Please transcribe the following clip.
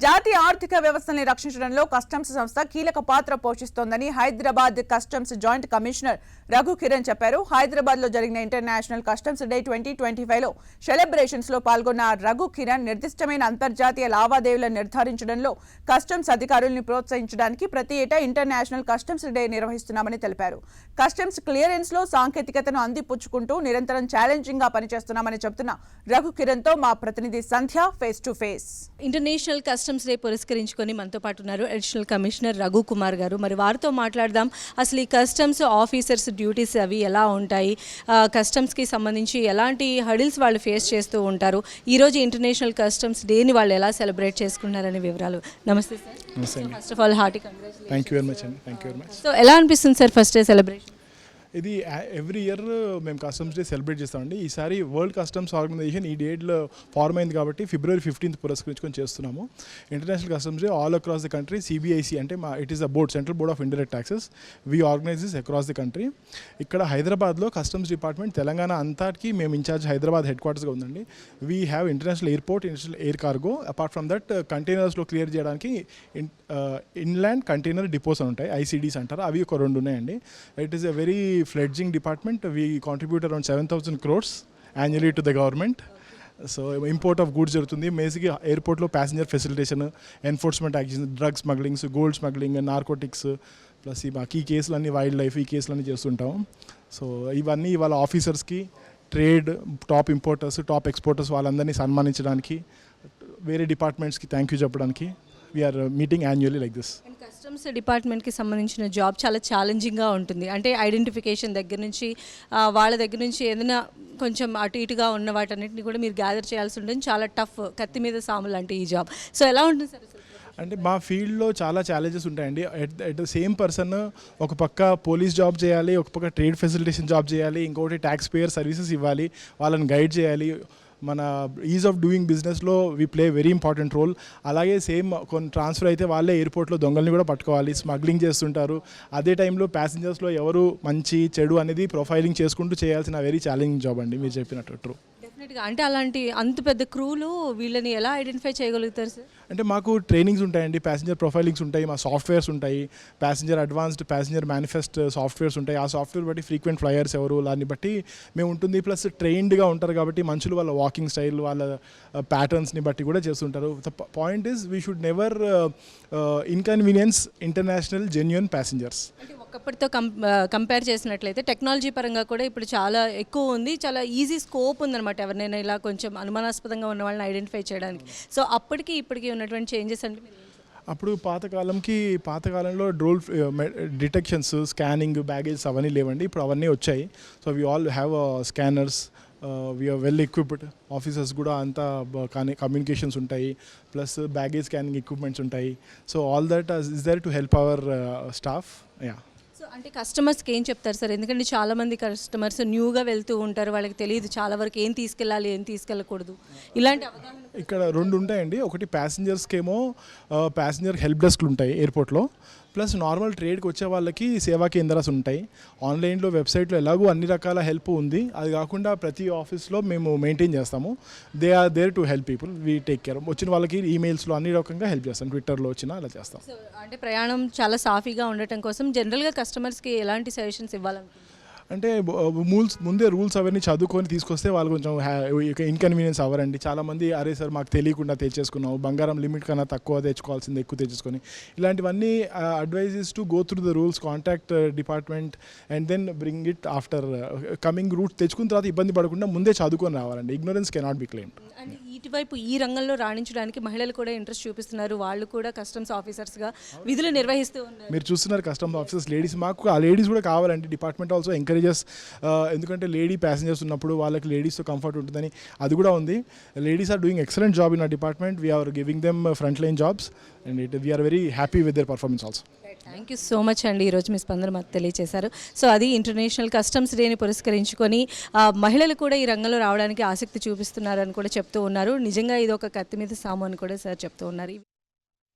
జాతీయ ఆర్థిక వ్యవస్థని రక్షించడంలో కస్టమ్స్ సంస్థ కీలక పాత్ర పోషిస్తోందని Hyderabad customs joint commissioner Raghu Kiran చెప్పారు. హైదరాబాద్ లో జరిగిన ఇంటర్నేషనల్ కస్టమ్స్ డే 2025లో సెలబ్రేషన్స్ లో పాల్గొన్న రఘు కిరణ్ నిర్దిష్టమైన అంతర్జాతీయ లావాదేవీలను నిర్ధారించడంలో కస్టమ్స్ అధికారులను ప్రోత్సహించడానికి ప్రతి ఏటా ఇంటర్నేషనల్ కస్టమ్స్ డే నిర్వహిస్తున్నామని తెలిపారు. కస్టమ్స్ క్లియరెన్స్ లో సాంకేతికతను అందిపుచ్చుకుంటూ నిరంతరం ఛాలెంజింగ్ గా పనిచేస్తున్నామని చెబుతున్న రఘు కిరణ్ తో మా ప్రతినిధి Sandhya face to face. International customs day పురస్కరించుకొని మనతో పాటు ఉన్నారు అడిషనల్ కమిషనర్ రఘు కుమార్ గారు. మరి వారితో మాట్లాడదాం. అసలు ఈ కస్టమ్స్ ఆఫీసర్స్ డ్యూటీస్ అవి ఎలా ఉంటాయి, కస్టమ్స్కి సంబంధించి ఎలాంటి హడిల్స్ వాళ్ళు ఫేస్ చేస్తూ ఉంటారు, ఈరోజు ఇంటర్నేషనల్ కస్టమ్స్ డేని వాళ్ళు ఎలా సెలబ్రేట్ చేసుకున్నారనే వివరాలు. నమస్తే sir. First of all hearty congratulations. Thank you very much అండి. Thank you very much. So ఎలా అనిపిస్తుంది సార్ ఫస్ట్ డే సెలబ్రేషన్? ఇది ఎవ్రీ ఇయర్ మేము కస్టమ్స్ డే సెలబ్రేట్ చేస్తామండి. ఈసారి వరల్డ్ కస్టమ్స్ ఆర్గనైజేషన్ ఈ డేట్లో ఫార్మ్ అయింది కాబట్టి February 15th పురస్కరించుకొని చేస్తున్నాము. International customs day all across the country. CBIC అంటే it is a board, central board of indirect taxes. We organises across the country. ఇక్కడ హైదరాబాద్లో కస్టమ్స్ డిపార్ట్మెంట్ తెలంగాణ అంతటికి మేము ఇన్ఛార్జ్ హైదరాబాద్ హెడ్ క్వార్టర్స్గా ఉందండి. We have international airport, international air cargo. Apart from that కంటైనర్స్లో clear చేయడానికి inland container depots అని ఉంటాయి, ICDs అంటారు. అవి ఒక 2 ఉన్నాయండి. It is a very fledging department. We contribute around 7,000 crores annually to the government. So import of goods జరుగుతుంది. బేసిక్గా ఎయిర్పోర్ట్లో passenger facilitation, enforcement action, drug smugglings, gold smuggling, narcotics, plus ఈ కేసులన్నీ వైల్డ్ లైఫ్ ఈ కేసులన్నీ చేస్తుంటాం. సో ఇవన్నీ ఇవాళ ఆఫీసర్స్కి, trade, top importers, top exporters వాళ్ళందరినీ సన్మానించడానికి, వేరే డిపార్ట్మెంట్స్కి థ్యాంక్ యూ చెప్పడానికి we're meeting annually like this. Customs డిపార్ట్మెంట్కి సంబంధించిన జాబ్ చాలా ఛాలెంజింగ్గా ఉంటుంది. అంటే ఐడెంటిఫికేషన్ దగ్గర నుంచి వాళ్ళ దగ్గర నుంచి ఏదైనా కొంచెం అటు ఇటుగా ఉన్న వాటన్నిటిని కూడా మీరు గ్యాదర్ చేయాల్సి ఉంటుంది. చాలా టఫ్, కత్తి మీద సాములు అంటే ఈ జాబ్. సో ఎలా ఉంటుంది సార్? అంటే మా ఫీల్డ్లో చాలా ఛాలెంజెస్ ఉంటాయండి. ఎట్ ద సేమ్ పర్సన్ ఒక పక్క పోలీస్ జాబ్ చేయాలి, ఒక పక్క ట్రేడ్ ఫెసిలిటేషన్ జాబ్ చేయాలి, ఇంకోటి ట్యాక్స్ పేయర్ సర్వీసెస్ ఇవ్వాలి, వాళ్ళని గైడ్ చేయాలి. మన ఈజ్ ఆఫ్ డూయింగ్ బిజినెస్లో we play very important role. అలాగే సేమ్ కొన్ని ట్రాన్స్ఫర్ అయితే వాళ్ళే ఎయిర్పోర్ట్లో దొంగల్ని కూడా పట్టుకోవాలి, స్మగ్లింగ్ చేస్తుంటారు. అదే టైంలో ప్యాసింజర్స్లో ఎవరు మంచి చెడు అనేది ప్రొఫైలింగ్ చేసుకుంటూ చేయాల్సిన వెరీ ఛాలెంజింగ్ జాబ్ అండి, మీరు చెప్పినట్టు ట్రూ. డెఫినెట్గా. అంటే అలాంటి అంత పెద్ద క్రూలు వీళ్ళని ఎలా ఐడెంటిఫై చేయగలుగుతారు సార్? అంటే మాకు ట్రైనింగ్స్ ఉంటాయండి, ప్యాసింజర్ ప్రొఫైలింగ్స్ ఉంటాయి, మా సాఫ్ట్వేర్స్ ఉంటాయి, passenger advanced passenger manifest softwares ఉంటాయి. ఆ సాఫ్ట్వేర్ బట్టి ఫ్రీక్వెంట్ ఫ్లయర్స్ ఎవరు దాన్ని బట్టి మేము ఉంటుంది. ప్లస్ ట్రైన్డ్గా ఉంటారు కాబట్టి మనుషులు వాళ్ళ వాకింగ్ స్టైల్, వాళ్ళ ప్యాటర్న్స్ని బట్టి కూడా చేస్తుంటారు. The point is we should never inconvenience international genuine passengers. అంటే ఒకప్పటితో కంపేర్ చేసినట్లయితే టెక్నాలజీ పరంగా కూడా ఇప్పుడు చాలా ఎక్కువ ఉంది, చాలా ఈజీ స్కోప్ ఉందన్నమాట ఎవరినైనా ఇలా కొంచెం అనుమానాస్పదంగా ఉన్న వాళ్ళని ఐడెంటిఫై చేయడానికి. సో అప్పటికి ఇప్పటికి ఉన్నటువంటి చేంజెస్ అంటే అప్పుడు పాతకాలంలో డ్రోన్ డిటెక్షన్స్, స్కానింగ్, బ్యాగేజ్ అవన్నీ లేవండి. ఇప్పుడు అవన్నీ వచ్చాయి. So we all have scanners, we're well equipped. Officers కూడా అంతా కమ్యూనికేషన్స్ ఉంటాయి, ప్లస్ బ్యాగేజ్ స్కానింగ్ ఎక్విప్మెంట్స్ ఉంటాయి. So all that is there to help our staff. Yeah. So అంటే కస్టమర్స్కి ఏం చెప్తారు సార్? ఎందుకంటే చాలామంది కస్టమర్స్ న్యూగా వెళ్తూ ఉంటారు, వాళ్ళకి తెలియదు చాలా వరకు ఏం తీసుకెళ్ళాలి, ఏం తీసుకెళ్ళకూడదు. ఇలాంటి అవగాహన ఇక్కడ 2 ఉంటాయండి. ఒకటి ప్యాసింజర్స్కేమో ప్యాసింజర్ హెల్ప్ డెస్క్లు ఉంటాయి ఎయిర్పోర్ట్లో, ప్లస్ నార్మల్ ట్రేడ్కి వచ్చే వాళ్ళకి సేవా కేంద్రాలు ఉంటాయి. ఆన్లైన్లో, వెబ్సైట్లో ఎలాగో అన్ని రకాల హెల్ప్ ఉంది. అది కాకుండా ప్రతి ఆఫీస్లో మేము మెయింటైన్ చేస్తాము. They are there to help people. We take care. వచ్చిన వాళ్ళకి ఈమెయిల్స్లో అన్ని రకంగా హెల్ప్ చేస్తాం, ట్విట్టర్లో వచ్చినా అలా చేస్తాం. సో అంటే ప్రయాణం చాలా సాఫీగా ఉండటం కోసం జనరల్గా కస్టమర్స్కి ఎలాంటి సజెషన్స్ ఇవ్వాలనుకుంటున్నారు? అంటే ముందే రూల్స్ అవన్నీ చదువుకొని తీసుకొస్తే వాళ్ళు కొంచెం ఇన్కన్వీనియన్స్ అవ్వరండి. చాలామంది అరే సార్ మాకు తెలియకుండా తెచ్చేసుకున్నాం, బంగారం లిమిట్ కన్నా తక్కువ తెచ్చుకోవాల్సింది ఎక్కువ తెచ్చుకొని, ఇలాంటివన్నీ advise is to go through the rules, contact department and then bring it after coming route. తెచ్చుకున్న తర్వాత ఇబ్బంది పడకుండా ముందే చదువుకొని రావాలండి. Ignorance cannot be claimed. And ఇటువైపు ఈ రంగంలో రాణించడానికి మహిళలు కూడా ఇంట్రెస్ట్ చూపిస్తున్నారు. వాళ్ళు కూడా కస్టమ్స్ ఆఫీసర్స్గా విధులు నిర్వహిస్తూ ఉన్నారు. మీరు చూస్తున్నారు కస్టమ్స్ ఆఫీసర్స్ లేడీస్. మాకు ఆ లేడీస్ కూడా కావాలండి. డిపార్ట్మెంట్ ఆల్సో ఎంకరేజెస్, ఎందుకంటే లేడీ ప్యాసింజర్స్ ఉన్నప్పుడు వాళ్ళకి లేడీస్తో కంఫర్ట్ ఉంటుందని అది కూడా ఉంది. Ladies are doing excellent job in ఆ department. We're giving them front line jobs and we're very happy with their performance also. Thank you so much అండి. ఈరోజు మీ స్పందన మాకు తెలియజేశారు. సో అది ఇంటర్నేషనల్ కస్టమ్స్ డేని పురస్కరించుకొని మహిళలు కూడా ఈ రంగంలో రావడానికి ఆసక్తి చూపిస్తున్నారని కూడా చెప్తూ ఉన్నారు. నిజంగా ఇది ఒక కత్తి మీద సాము అని కూడా సార్ చెప్తూ ఉన్నారు.